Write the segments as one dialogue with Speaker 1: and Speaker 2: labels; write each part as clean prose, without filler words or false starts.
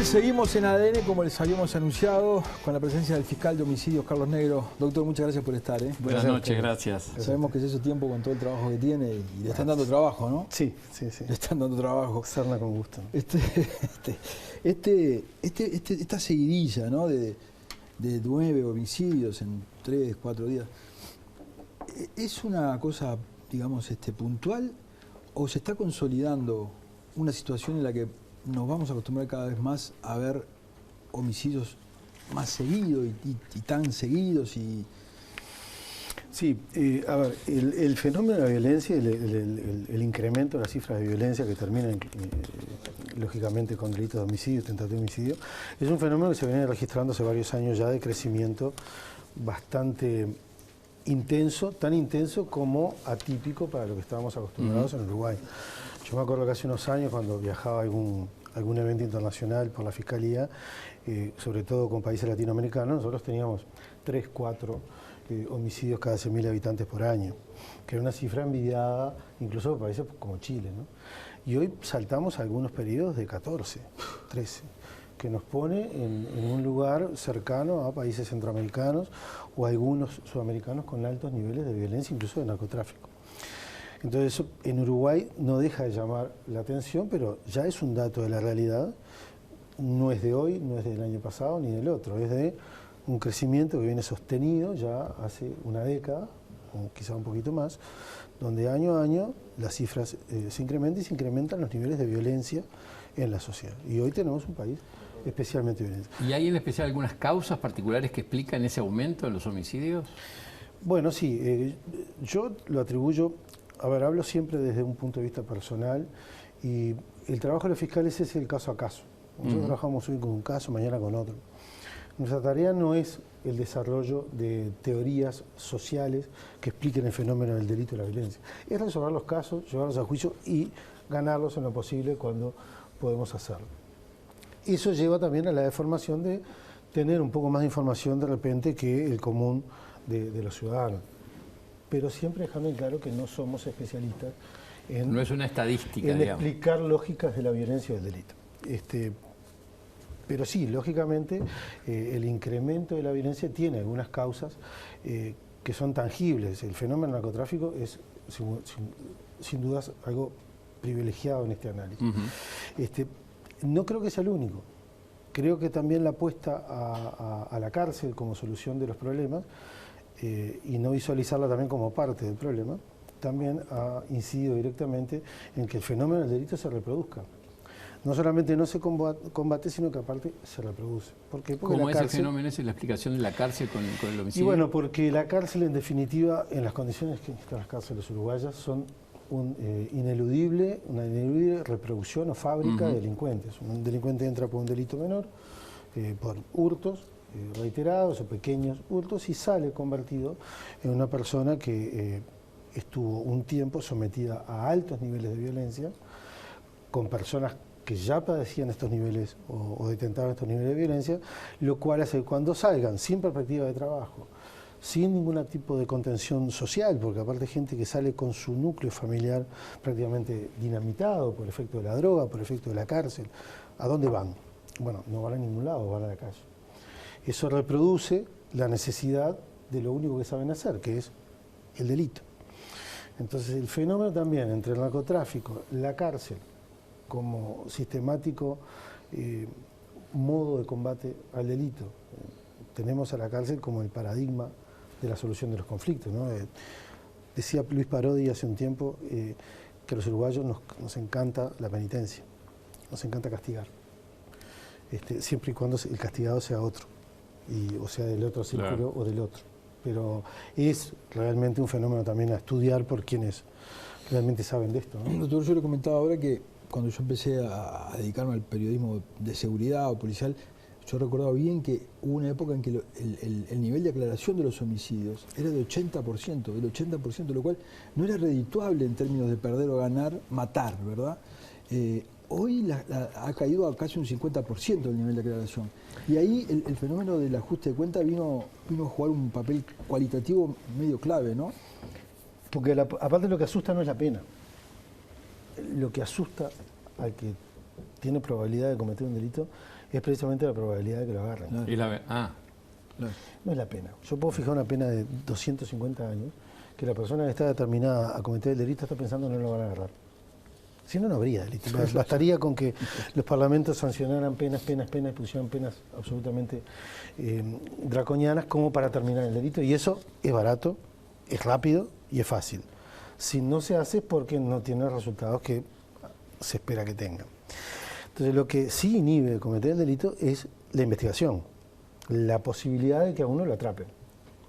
Speaker 1: Bien, seguimos en ADN como les habíamos anunciado, con la presencia del fiscal de homicidios, Carlos Negro. Doctor, muchas gracias por estar.
Speaker 2: Buenas noches, gracias.
Speaker 1: Sabemos que es su tiempo con todo el trabajo que tiene y le están dando trabajo, ¿no?
Speaker 3: Sí, sí, sí.
Speaker 1: Le están dando trabajo.
Speaker 3: Sarna con gusto.
Speaker 1: Esta seguidilla, ¿no? de 9 homicidios en 3, 4 días, ¿es una cosa, digamos, puntual o se está consolidando una situación en la que nos vamos a acostumbrar cada vez más a ver homicidios más seguidos y tan seguidos?
Speaker 3: Sí, a ver, el fenómeno de la violencia, el incremento de las cifras de violencia que terminan lógicamente con delitos de homicidio, tentativa de homicidio, es un fenómeno que se viene registrando hace varios años ya de crecimiento bastante intenso, tan intenso como atípico para lo que estábamos acostumbrados en Uruguay. Yo me acuerdo que hace unos años cuando viajaba a algún evento internacional por la Fiscalía, sobre todo con países latinoamericanos, nosotros teníamos 3, 4 homicidios cada 100.000 habitantes por año, que era una cifra envidiada incluso por países como Chile, ¿no? Y hoy saltamos a algunos periodos de 14, 13, que nos pone en un lugar cercano a países centroamericanos o a algunos sudamericanos con altos niveles de violencia, incluso de narcotráfico. Entonces eso en Uruguay no deja de llamar la atención, pero ya es un dato de la realidad, no es de hoy, no es del año pasado ni del otro, es de un crecimiento que viene sostenido ya hace una década, o quizá un poquito más, donde año a año las cifras se incrementan y se incrementan los niveles de violencia en la sociedad. Y hoy tenemos un país especialmente violento.
Speaker 2: ¿Y hay en especial algunas causas particulares que explican ese aumento en los homicidios?
Speaker 3: Bueno, sí, yo lo atribuyo, a ver, hablo siempre desde un punto de vista personal y el trabajo de los fiscales es el caso a caso. Nosotros trabajamos hoy con un caso, mañana con otro. Nuestra tarea no es el desarrollo de teorías sociales que expliquen el fenómeno del delito y la violencia. Es resolver los casos, llevarlos a juicio y ganarlos en lo posible cuando podemos hacerlo. Eso lleva también a la deformación de tener un poco más de información de repente que el común de los ciudadanos. Pero siempre dejando en claro que no somos especialistas en,
Speaker 2: no es una estadística,
Speaker 3: en
Speaker 2: digamos,
Speaker 3: explicar lógicas de la violencia y del delito. Pero sí, lógicamente, el incremento de la violencia tiene algunas causas que son tangibles. El fenómeno del narcotráfico es, sin dudas, algo privilegiado en este análisis. No creo que sea el único. Creo que también la apuesta a la cárcel como solución de los problemas y no visualizarla también como parte del problema, también ha incidido directamente en que el fenómeno del delito se reproduzca. No solamente no se combate, sino que aparte se reproduce. ¿Por qué? Porque
Speaker 2: ¿cómo es el fenómeno? ¿Es la explicación de la cárcel con el homicidio?
Speaker 3: Y bueno, porque la cárcel, en definitiva, en las condiciones que están las cárceles uruguayas, son una ineludible reproducción o fábrica de delincuentes. Un delincuente entra por un delito menor, por hurtos reiterados o pequeños hurtos, y sale convertido en una persona que estuvo un tiempo sometida a altos niveles de violencia, con personas que ya padecían estos niveles o detentaban estos niveles de violencia, lo cual hace que cuando salgan sin perspectiva de trabajo, sin ningún tipo de contención social, porque aparte hay gente que sale con su núcleo familiar prácticamente dinamitado por efecto de la droga, por efecto de la cárcel, ¿a dónde van? Bueno, no van a ningún lado, van a la calle. Eso reproduce la necesidad de lo único que saben hacer, que es el delito. Entonces el fenómeno también entre el narcotráfico, la cárcel, como sistemático modo de combate al delito. Tenemos a la cárcel como el paradigma de la solución de los conflictos, ¿no? Decía Luis Parodi hace un tiempo que a los uruguayos nos encanta la penitencia, nos encanta castigar, siempre y cuando el castigado sea otro, o sea del otro círculo o del otro. Pero es realmente un fenómeno también a estudiar por quienes realmente saben de esto, ¿no?
Speaker 1: Doctor, yo le comentaba ahora que cuando yo empecé a dedicarme al periodismo de seguridad o policial, yo recordaba bien que hubo una época en que el nivel de aclaración de los homicidios era de 80%, lo cual no era redituable en términos de perder o ganar, matar, ¿verdad? Hoy ha caído a casi un 50% el nivel de aclaración. Y ahí el fenómeno del ajuste de cuenta vino a jugar un papel cualitativo medio clave, ¿no?
Speaker 3: Porque aparte lo que asusta no es la pena. Lo que asusta al que tiene probabilidad de cometer un delito es precisamente la probabilidad de que lo agarren.
Speaker 1: Claro.
Speaker 2: Y
Speaker 1: Claro.
Speaker 3: No es la pena. Yo puedo fijar una pena de 250 años que la persona que está determinada a cometer el delito está pensando no lo van a agarrar. Si no, no habría delito. Bastaría con que los parlamentos sancionaran penas y pusieran penas absolutamente draconianas como para terminar el delito. Y eso es barato, es rápido y es fácil. Si no se hace es porque no tiene los resultados que se espera que tenga. Entonces, lo que sí inhibe de cometer el delito es la investigación, la posibilidad de que a uno lo atrapen.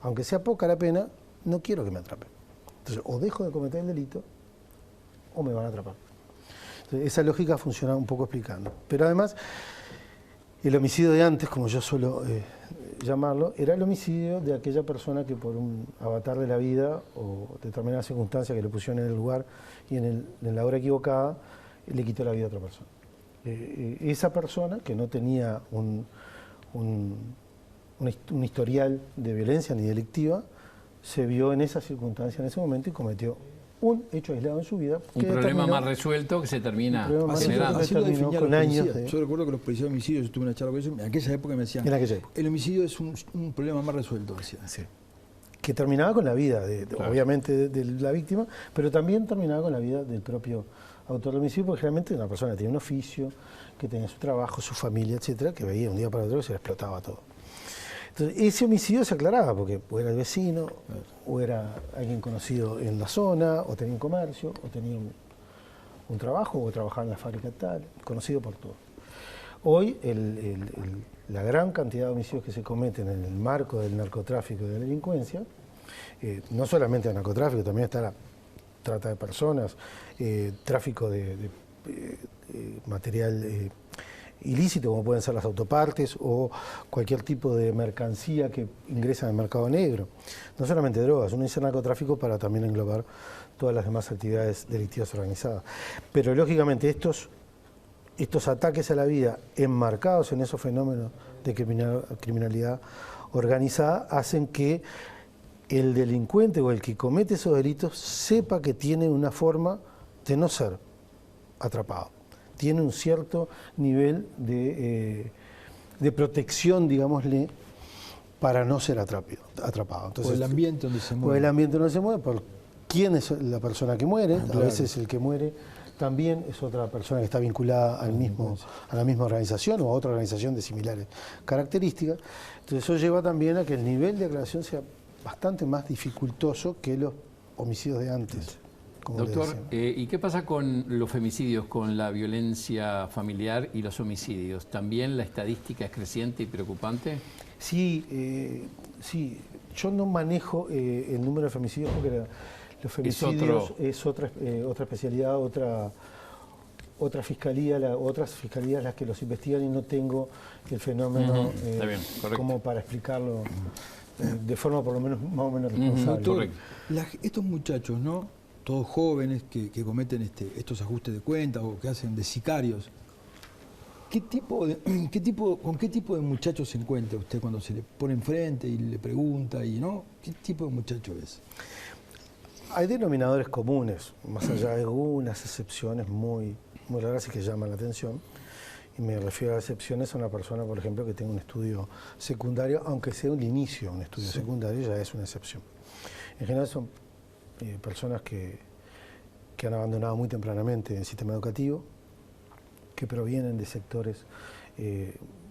Speaker 3: Aunque sea poca la pena, no quiero que me atrapen. Entonces, o dejo de cometer el delito o me van a atrapar. Entonces, esa lógica funciona un poco explicando. Pero además, el homicidio de antes, como yo suelo llamarlo, era el homicidio de aquella persona que por un avatar de la vida o determinada circunstancia que lo pusieron en el lugar y en la hora equivocada, le quitó la vida a otra persona. Esa persona, que no tenía un historial de violencia ni delictiva, se vio en esa circunstancia en ese momento y cometió un hecho aislado en su vida.
Speaker 2: Un problema más resuelto que se termina generando.
Speaker 1: Así lo definían los
Speaker 3: con años
Speaker 1: policías. Yo recuerdo que los policías de homicidio, yo tuve una charla con ellos, en aquella época me decían,
Speaker 3: En aquella época.
Speaker 1: el homicidio es un problema más resuelto, decían.
Speaker 3: Sí. Que terminaba con la vida,
Speaker 2: Claro.
Speaker 3: obviamente, de la víctima, pero también terminaba con la vida del propio autor del homicidio, porque generalmente una persona que tiene un oficio, que tenía su trabajo, su familia, etcétera, que veía un día para otro que se le explotaba todo. Entonces, ese homicidio se aclaraba, porque o era el vecino, o era alguien conocido en la zona, o tenía un comercio, o tenía un trabajo, o trabajaba en la fábrica tal, conocido por todo. Hoy, la gran cantidad de homicidios que se cometen en el marco del narcotráfico y de la delincuencia, no solamente el narcotráfico, también está la trata de personas, tráfico de material ilícito, como pueden ser las autopartes o cualquier tipo de mercancía que ingresa en el mercado negro. No solamente drogas, uno dice narcotráfico para también englobar todas las demás actividades delictivas organizadas. Pero lógicamente estos ataques a la vida enmarcados en esos fenómenos de criminalidad organizada hacen que el delincuente o el que comete esos delitos sepa que tiene una forma de no ser atrapado. Tiene un cierto nivel de protección, digámosle, para no ser atrapado. Entonces,
Speaker 1: Por el ambiente donde se mueve.
Speaker 3: Por el ambiente donde se mueve, por quién es la persona que muere.
Speaker 1: Claro.
Speaker 3: A veces el que muere también es otra persona que está vinculada a la misma organización o a otra organización de similares características. Entonces eso lleva también a que el nivel de aclaración sea bastante más dificultoso que los homicidios de antes.
Speaker 2: Doctor, ¿y qué pasa con los femicidios, con la violencia familiar y los homicidios? ¿También la estadística es creciente y preocupante?
Speaker 3: Sí, sí. Yo no manejo el número de femicidios porque los femicidios es otra especialidad, otra fiscalía, otras fiscalías las que los investigan y no tengo el fenómeno
Speaker 2: Está bien,
Speaker 3: como para explicarlo de forma por lo menos más o menos responsable.
Speaker 1: Doctor, estos muchachos, ¿no? Todos jóvenes que cometen estos ajustes de cuentas o que hacen de sicarios. ¿Con qué tipo de muchachos se encuentra usted cuando se le pone enfrente y le pregunta y no? ¿Qué tipo de muchacho es?
Speaker 3: Hay denominadores comunes, más allá de algunas excepciones muy raras y que llaman la atención. Y me refiero a excepciones a una persona, por ejemplo, que tenga un estudio secundario, aunque sea un inicio de un estudio secundario, ya es una excepción. En general son personas que han abandonado muy tempranamente el sistema educativo, que provienen de sectores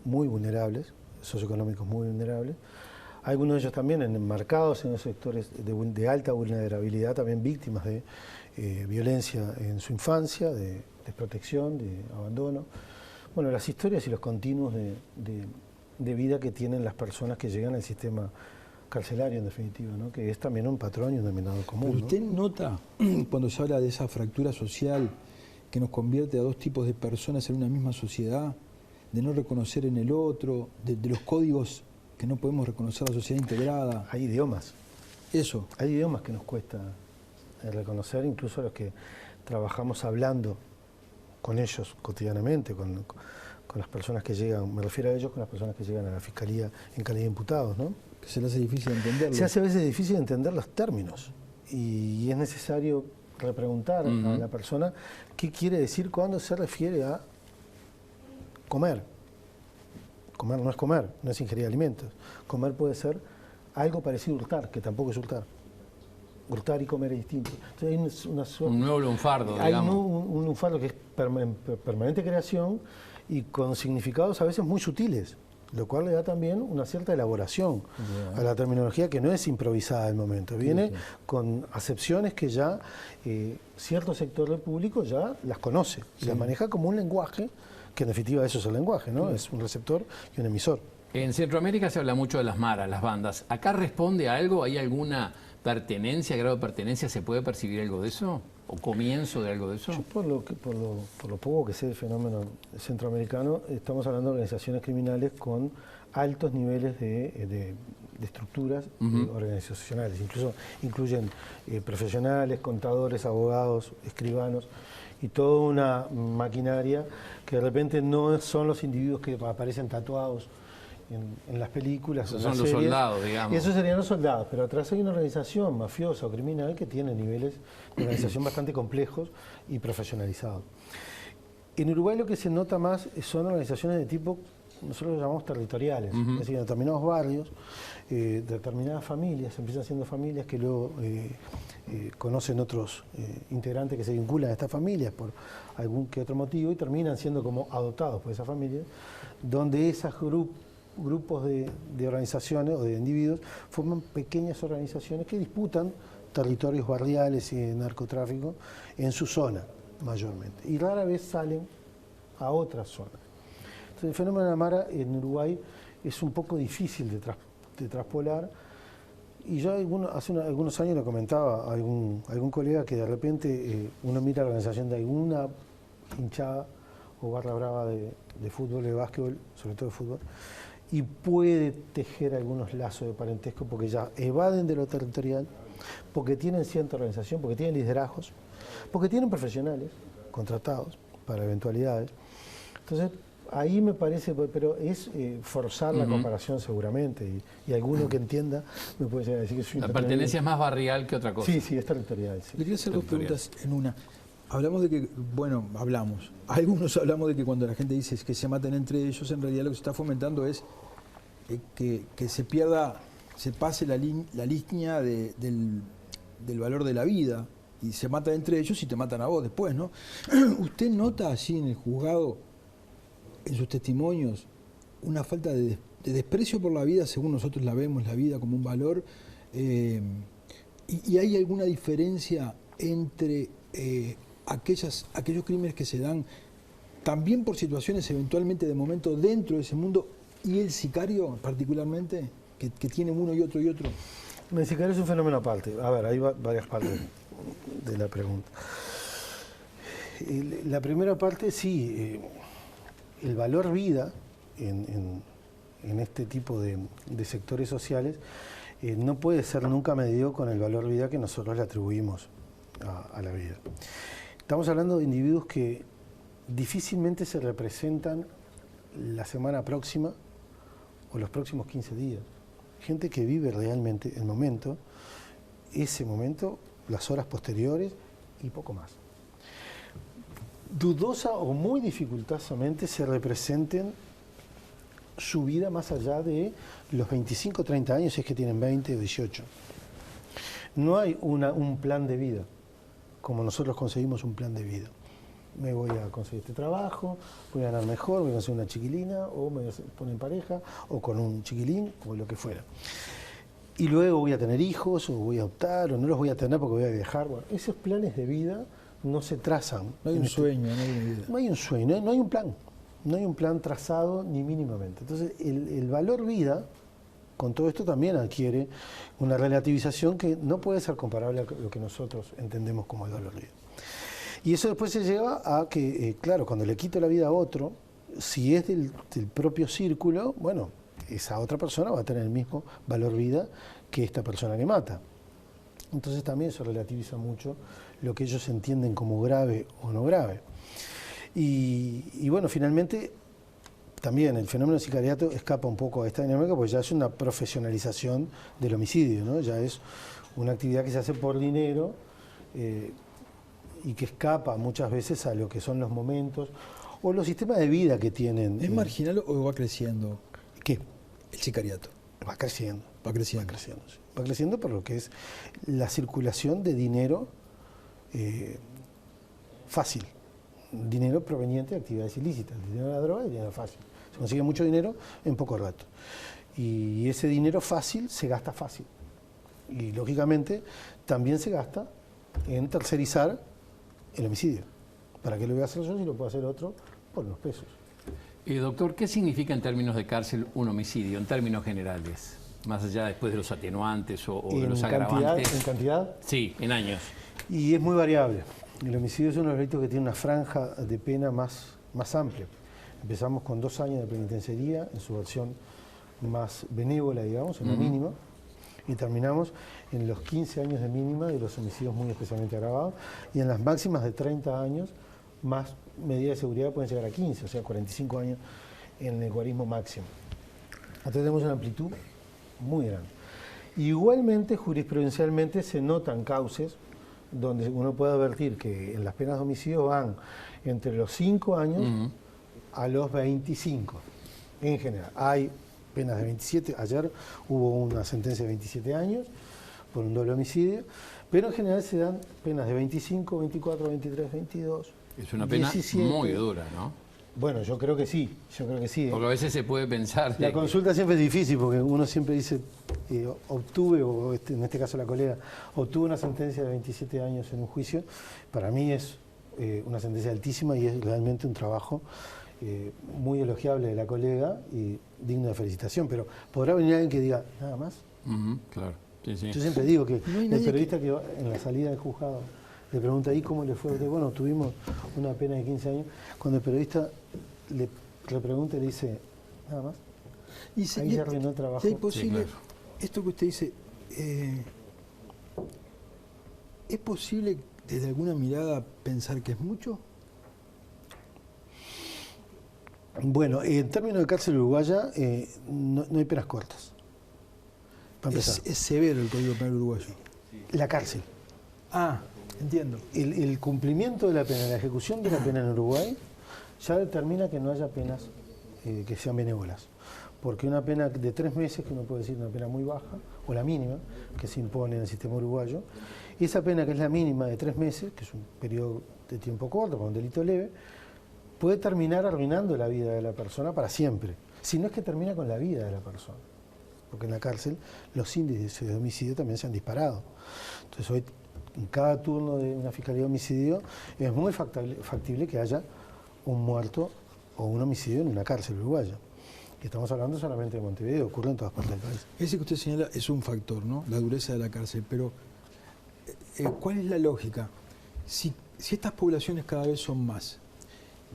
Speaker 3: muy vulnerables, socioeconómicos muy vulnerables. Algunos de ellos también enmarcados en esos sectores de alta vulnerabilidad, también víctimas de violencia en su infancia, de desprotección, de abandono. Bueno, las historias y los continuos de vida que tienen las personas que llegan al sistema carcelario, en definitiva, ¿no? Que es también un patrón y un denominador común.
Speaker 1: Pero usted nota, cuando se habla de esa fractura social que nos convierte a dos tipos de personas en una misma sociedad, de no reconocer en el otro, de los códigos que no podemos reconocer la sociedad integrada.
Speaker 3: Hay idiomas.
Speaker 1: Eso.
Speaker 3: Hay idiomas que nos cuesta reconocer, incluso los que trabajamos hablando con ellos cotidianamente, con las personas que llegan, me refiero a ellos con las personas que llegan a la Fiscalía en calidad de imputados, ¿no?
Speaker 1: Que se le hace difícil entenderlo.
Speaker 3: Se hace a veces difícil entender los términos y es necesario repreguntar a la persona qué quiere decir cuando se refiere a comer. Comer no es comer, no es ingerir alimentos. Comer puede ser algo parecido a hurtar, que tampoco es hurtar. Hurtar y comer es distinto. Entonces hay
Speaker 2: un nuevo lunfardo,
Speaker 3: hay
Speaker 2: digamos.
Speaker 3: un lunfardo que es permanente creación y con significados a veces muy sutiles, lo cual le da también una cierta elaboración a la terminología que no es improvisada al momento. Viene con acepciones que ya cierto sector del público ya las conoce, las maneja como un lenguaje, que en definitiva eso es el lenguaje, ¿no? Es un receptor y un emisor.
Speaker 2: En Centroamérica se habla mucho de las maras, las bandas. ¿Acá responde a algo? ¿Hay alguna pertenencia, grado de pertenencia? ¿Se puede percibir algo de eso? ¿O comienzo de algo de eso?
Speaker 3: Yo por lo poco que sé del fenómeno centroamericano, estamos hablando de organizaciones criminales con altos niveles de estructuras organizacionales. Incluso incluyen profesionales, contadores, abogados, escribanos y toda una maquinaria que de repente no son los individuos que aparecen tatuados en las películas.
Speaker 2: Esos son los soldados, digamos.
Speaker 3: Esos serían los soldados, pero atrás hay una organización mafiosa o criminal que tiene niveles de organización bastante complejos y profesionalizados. En Uruguay lo que se nota más son organizaciones de tipo, nosotros lo llamamos territoriales, es decir, en determinados barrios, determinadas familias, empiezan siendo familias que luego conocen otros integrantes que se vinculan a estas familias por algún que otro motivo y terminan siendo como adoptados por esas familias, donde esos grupos de organizaciones o de individuos forman pequeñas organizaciones que disputan territorios barriales y de narcotráfico en su zona, mayormente. Y rara vez salen a otras zonas. Entonces, el fenómeno de la Mara en Uruguay es un poco difícil de traspolar. Y yo hace algunos años le comentaba a algún colega que de repente uno mira la organización de alguna hinchada o barra brava de fútbol, de básquetbol, sobre todo de fútbol, y puede tejer algunos lazos de parentesco porque ya evaden de lo territorial, porque tienen cierta organización, porque tienen liderazgos, porque tienen profesionales contratados para eventualidades. Entonces, ahí me parece, pero es forzar la comparación seguramente, y alguno que entienda me puede llegar a decir que soy
Speaker 2: la pertenencia es más barrial que otra cosa.
Speaker 3: Sí, es territorial. Sí.
Speaker 1: Le quiero hacer dos preguntas en una. Hablamos de que, algunos hablamos de que cuando la gente dice que se maten entre ellos, en realidad lo que se está fomentando es que se pierda, se pase la línea del valor de la vida, y se matan entre ellos y te matan a vos después, ¿no? ¿Usted nota así en el juzgado, en sus testimonios, una falta de desprecio por la vida, según nosotros la vemos, la vida como un valor? ¿Y hay alguna diferencia entre aquellos crímenes que se dan también por situaciones eventualmente de momento dentro de ese mundo y el sicario particularmente, que tiene uno y otro y otro?
Speaker 3: El sicario es un fenómeno aparte. A ver, hay varias partes de la pregunta. La primera parte, sí, el valor vida en este tipo de sectores sociales no puede ser nunca medido con el valor vida que nosotros le atribuimos a la vida. Estamos hablando de individuos que difícilmente se representan la semana próxima o los próximos 15 días. Gente que vive realmente el momento, ese momento, las horas posteriores y poco más. Dudosa o muy dificultosamente se representen su vida más allá de los 25 o 30 años, si es que tienen 20 o 18. No hay un plan de vida, como nosotros conseguimos un plan de vida. Me voy a conseguir este trabajo, voy a ganar mejor, voy a conseguir una chiquilina, o me voy a poner en pareja, o con un chiquilín, o lo que fuera. Y luego voy a tener hijos, o voy a optar, o no los voy a tener porque voy a viajar. Bueno, esos planes de vida no se trazan.
Speaker 1: No hay un sueño, no hay una vida.
Speaker 3: No hay un sueño, no hay un plan. No hay un plan trazado ni mínimamente. Entonces, el valor vida, con todo esto también adquiere una relativización que no puede ser comparable a lo que nosotros entendemos como el valor vida. Y eso después se lleva a que, claro, cuando le quito la vida a otro, si es del propio círculo, bueno, esa otra persona va a tener el mismo valor vida que esta persona que mata. Entonces también eso relativiza mucho lo que ellos entienden como grave o no grave. Y bueno, finalmente, también el fenómeno del sicariato escapa un poco a esta dinámica porque ya es una profesionalización del homicidio, ¿no? Ya es una actividad que se hace por dinero y que escapa muchas veces a lo que son los momentos o los sistemas de vida que tienen.
Speaker 1: ¿Es marginal o va creciendo?
Speaker 3: ¿Qué?
Speaker 1: El sicariato.
Speaker 3: Va creciendo.
Speaker 1: Va creciendo.
Speaker 3: Va creciendo, sí. Va creciendo por lo que es la circulación de dinero fácil. Dinero proveniente de actividades ilícitas. El dinero de la droga es dinero fácil. Se consigue mucho dinero en poco rato. Y ese dinero fácil se gasta fácil. Y lógicamente también se gasta en tercerizar el homicidio. ¿Para qué lo voy a hacer yo si lo puede hacer otro por unos pesos?
Speaker 2: Doctor, ¿qué significa en términos de cárcel un homicidio, en términos generales? Más allá después de los atenuantes o de los agravantes.
Speaker 3: ¿En cantidad?
Speaker 2: Sí, en años.
Speaker 3: Y es muy variable. El homicidio es uno de los delitos que tiene una franja de pena más amplia. Empezamos con 2 años de penitenciaría en su versión más benévola, digamos, en la mínima, y terminamos en los 15 años de mínima de los homicidios muy especialmente agravados, y en las máximas de 30 años, más medidas de seguridad pueden llegar a 15, o sea, 45 años en el guarismo máximo. Entonces tenemos una amplitud muy grande. Igualmente, jurisprudencialmente se notan cauces donde uno puede advertir que en las penas de homicidio van entre los 5 años a los 25, en general. Hay penas de 27, ayer hubo una sentencia de 27 años por un doble homicidio, pero en general se dan penas de 25, 24, 23, 22.
Speaker 2: Es una pena
Speaker 3: 17.
Speaker 2: muy dura, ¿no?
Speaker 3: Bueno, yo creo que sí,
Speaker 2: Porque a veces se puede pensar...
Speaker 3: La consulta siempre es difícil porque uno siempre dice, obtuve, o en este caso la colega, obtuvo una sentencia de 27 años en un juicio. Para mí es una sentencia altísima y es realmente un trabajo muy elogiable de la colega y digno de felicitación, pero podrá venir alguien que diga, nada más.
Speaker 2: Claro, sí, sí.
Speaker 3: Yo siempre digo que
Speaker 1: No hay
Speaker 3: el
Speaker 1: nadie
Speaker 3: periodista que va en la salida del juzgado le pregunta ahí cómo le fue a usted. Bueno, tuvimos una pena de 15 años. Cuando el periodista le pregunta y le dice, nada más,
Speaker 1: Y
Speaker 3: ahí ya arruinó el trabajo.
Speaker 1: ¿Es posible,
Speaker 2: Sí, claro.
Speaker 1: esto que usted dice, es posible desde alguna mirada pensar que es mucho?
Speaker 3: Bueno, en términos de cárcel uruguaya, no hay penas cortas. Para empezar.
Speaker 1: Es severo el Código Penal uruguayo.
Speaker 3: La cárcel.
Speaker 1: Ah, entiendo.
Speaker 3: El cumplimiento de la pena, la ejecución de la pena en Uruguay, ya determina que no haya penas que sean benévolas. Porque una pena de 3 meses, que uno puede decir una pena muy baja, o la mínima, que se impone en el sistema uruguayo, esa pena que es la mínima de 3 meses, que es un periodo de tiempo corto, con un delito leve, puede terminar arruinando la vida de la persona para siempre. Si no es que termina con la vida de la persona. Porque en la cárcel los índices de homicidio también se han disparado. Entonces hoy, en cada turno de una fiscalía de homicidio, es muy factible que haya un muerto o un homicidio en una cárcel uruguaya. Y estamos hablando solamente de Montevideo, ocurre en todas partes del país.
Speaker 1: Ese que usted señala es un factor, ¿no? La dureza de la cárcel. Pero, ¿cuál es la lógica? Si estas poblaciones cada vez son más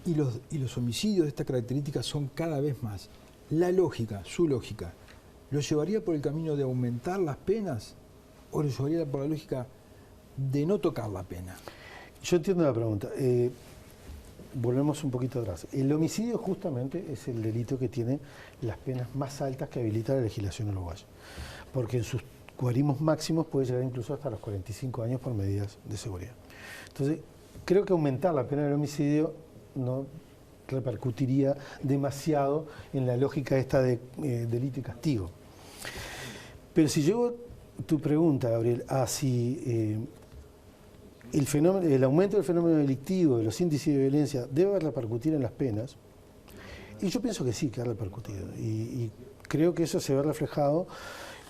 Speaker 1: y los homicidios de esta característica son cada vez más, la lógica, su lógica, ¿lo llevaría por el camino de aumentar las penas o lo llevaría por la lógica de no tocar la pena?
Speaker 3: Yo entiendo la pregunta. Volvemos un poquito atrás. El homicidio justamente es el delito que tiene las penas más altas que habilita la legislación uruguaya, porque en sus guarismos máximos puede llegar incluso hasta los 45 años por medidas de seguridad. Entonces, creo que aumentar la pena del homicidio no repercutiría demasiado en la lógica esta de delito y castigo. Pero si llevo tu pregunta, Gabriel, a si el aumento del fenómeno delictivo, de los índices de violencia, debe repercutir en las penas, y yo pienso que sí, que ha repercutido. Y creo que eso se ve reflejado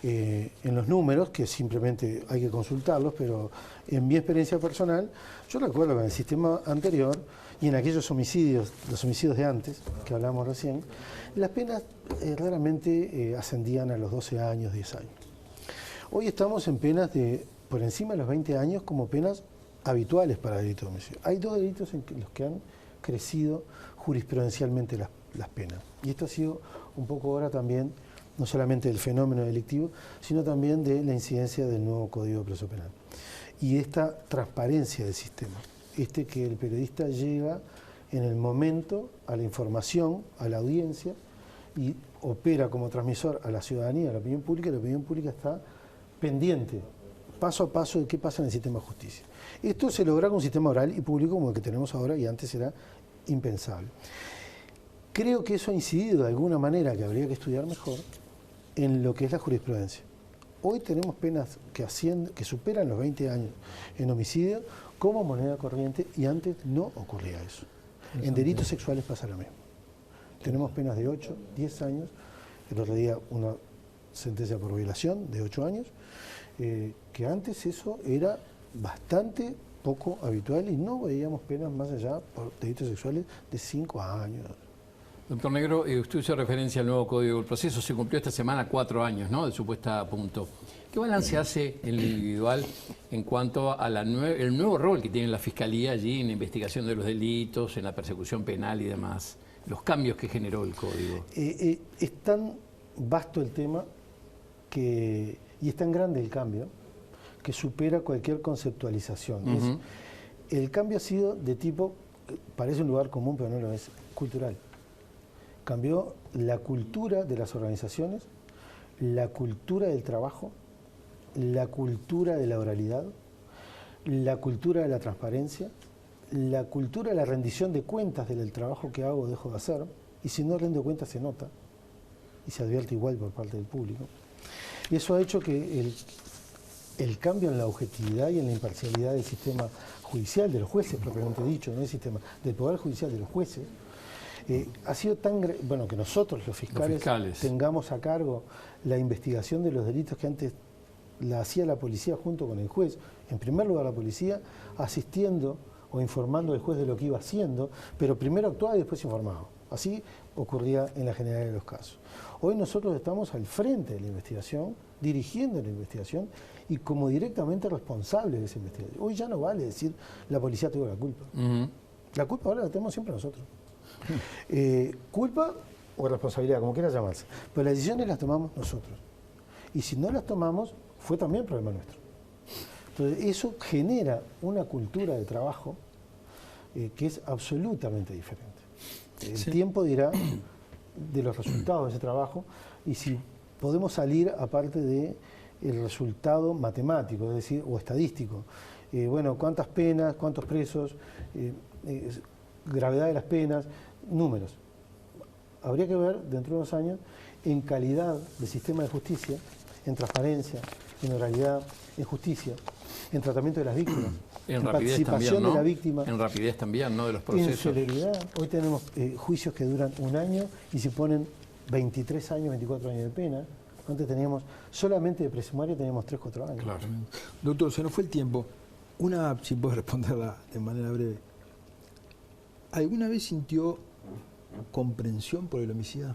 Speaker 3: en los números, que simplemente hay que consultarlos, pero en mi experiencia personal, yo recuerdo que en el sistema anterior y en aquellos homicidios, los homicidios de antes, que hablamos recién, las penas raramente ascendían a los 12 años, 10 años. Hoy estamos en penas de por encima de los 20 años como penas habituales para delitos de homicidio. Hay 2 delitos en los que han crecido jurisprudencialmente las penas. Y esto ha sido un poco ahora también, no solamente del fenómeno delictivo, sino también de la incidencia del nuevo Código de Proceso Penal. Y esta transparencia del sistema, que el periodista llega en el momento a la información, a la audiencia, y opera como transmisor a la ciudadanía, a la opinión pública, y la opinión pública está pendiente, paso a paso, de qué pasa en el sistema de justicia. Esto se logra con un sistema oral y público como el que tenemos ahora y antes era impensable. Creo que eso ha incidido de alguna manera, que habría que estudiar mejor, en lo que es la jurisprudencia. Hoy tenemos penas que superan los 20 años en homicidio como moneda corriente y antes no ocurría eso. En delitos sexuales pasa lo mismo. Tenemos penas de 8, 10 años, el otro día una sentencia por violación de 8 años, que antes eso era bastante poco habitual y no veíamos penas más allá por delitos sexuales de 5 años.
Speaker 2: Doctor Negro, usted hizo referencia al nuevo Código del Proceso, se cumplió esta semana 4 años, ¿no?, de su puesta a punto. ¿Qué balance hace en lo individual en cuanto a el nuevo rol que tiene la Fiscalía allí en la investigación de los delitos, en la persecución penal y demás? Los cambios que generó el Código.
Speaker 3: Es tan vasto el tema y es tan grande el cambio que supera cualquier conceptualización. El cambio ha sido de tipo, parece un lugar común, pero no lo es, cultural. Cambió la cultura de las organizaciones, la cultura del trabajo, la cultura de la oralidad, la cultura de la transparencia, la cultura de la rendición de cuentas del trabajo que hago o dejo de hacer, y si no rindo cuentas se nota y se advierte igual por parte del público. Y eso ha hecho que el cambio en la objetividad y en la imparcialidad del sistema judicial, de los jueces propiamente dicho, no del sistema, del poder judicial de los jueces, ha sido tan bueno que nosotros los fiscales tengamos a cargo la investigación de los delitos que antes la hacía la policía junto con el juez. En primer lugar la policía asistiendo o informando al juez de lo que iba haciendo, pero primero actuaba y después informaba. Así ocurría en la generalidad de los casos. Hoy nosotros estamos al frente de la investigación, dirigiendo la investigación y como directamente responsables de esa investigación. Hoy ya no vale decir la policía tuvo la culpa. La culpa ahora la tenemos siempre nosotros. Culpa o responsabilidad, como quiera llamarse. Pero las decisiones las tomamos nosotros. Y si no las tomamos, fue también problema nuestro. Entonces, eso genera una cultura de trabajo que es absolutamente diferente. El tiempo dirá de los resultados de ese trabajo y si podemos salir aparte del resultado matemático, es decir, o estadístico. Bueno, cuántas penas, cuántos presos, gravedad de las penas, números. Habría que ver dentro de unos años en calidad del sistema de justicia, en transparencia, en oralidad, en justicia, en tratamiento de las víctimas,
Speaker 2: en
Speaker 3: participación
Speaker 2: también, ¿no?,
Speaker 3: de la víctima.
Speaker 2: En rapidez también, ¿no?, de los procesos.
Speaker 3: En celeridad. Hoy tenemos juicios que duran 1 año y se ponen 23 años, 24 años de pena. Antes teníamos, solamente de presumario teníamos 3, 4 años.
Speaker 1: Claro. Doctor, se nos fue el tiempo. Una, si puedo responderla de manera breve. ¿Alguna vez sintió comprensión por el homicida?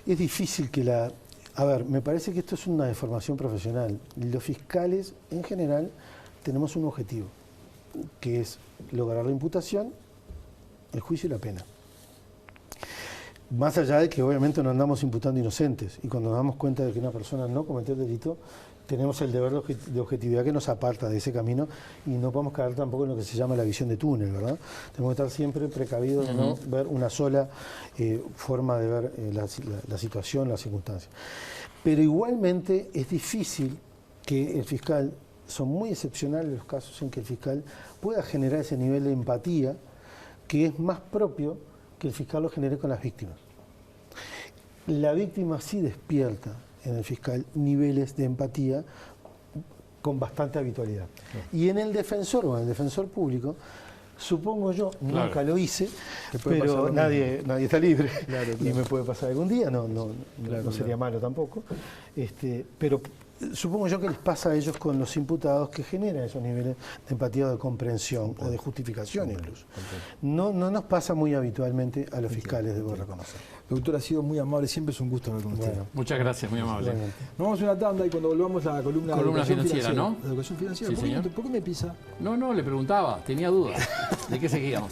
Speaker 3: Es difícil que la... A ver, me parece que esto es una deformación profesional. Los fiscales, en general, tenemos un objetivo, que es lograr la imputación, el juicio y la pena. Más allá de que obviamente no andamos imputando inocentes, y cuando nos damos cuenta de que una persona no cometió el delito, tenemos el deber de objetividad que nos aparta de ese camino y no podemos caer tampoco en lo que se llama la visión de túnel, ¿verdad? Tenemos que estar siempre precavidos de no ver una sola forma de ver la situación, las circunstancias. Pero igualmente es difícil que el fiscal, son muy excepcionales los casos en que el fiscal pueda generar ese nivel de empatía que es más propio que el fiscal lo genere con las víctimas. La víctima sí despierta en el fiscal niveles de empatía con bastante habitualidad. Y en el defensor o en el defensor público, supongo yo, nunca lo hice, pero nadie está libre y me puede pasar algún día, no sería malo tampoco, pero supongo yo que les pasa a ellos con los imputados que generan esos niveles de empatía o de comprensión o de justificación incluso. No nos pasa muy habitualmente a los fiscales, debo reconocer.
Speaker 1: Doctor, ha sido muy amable, siempre es un gusto hablar con usted.
Speaker 2: Muchas gracias, muy amable.
Speaker 1: Nos vamos a una tanda y cuando volvamos a la columna de educación
Speaker 2: financiera, ¿no?
Speaker 1: La educación financiera.
Speaker 2: Sí, señor.
Speaker 1: ¿Por qué me pisa?
Speaker 2: No, le preguntaba, tenía dudas. ¿De qué seguíamos?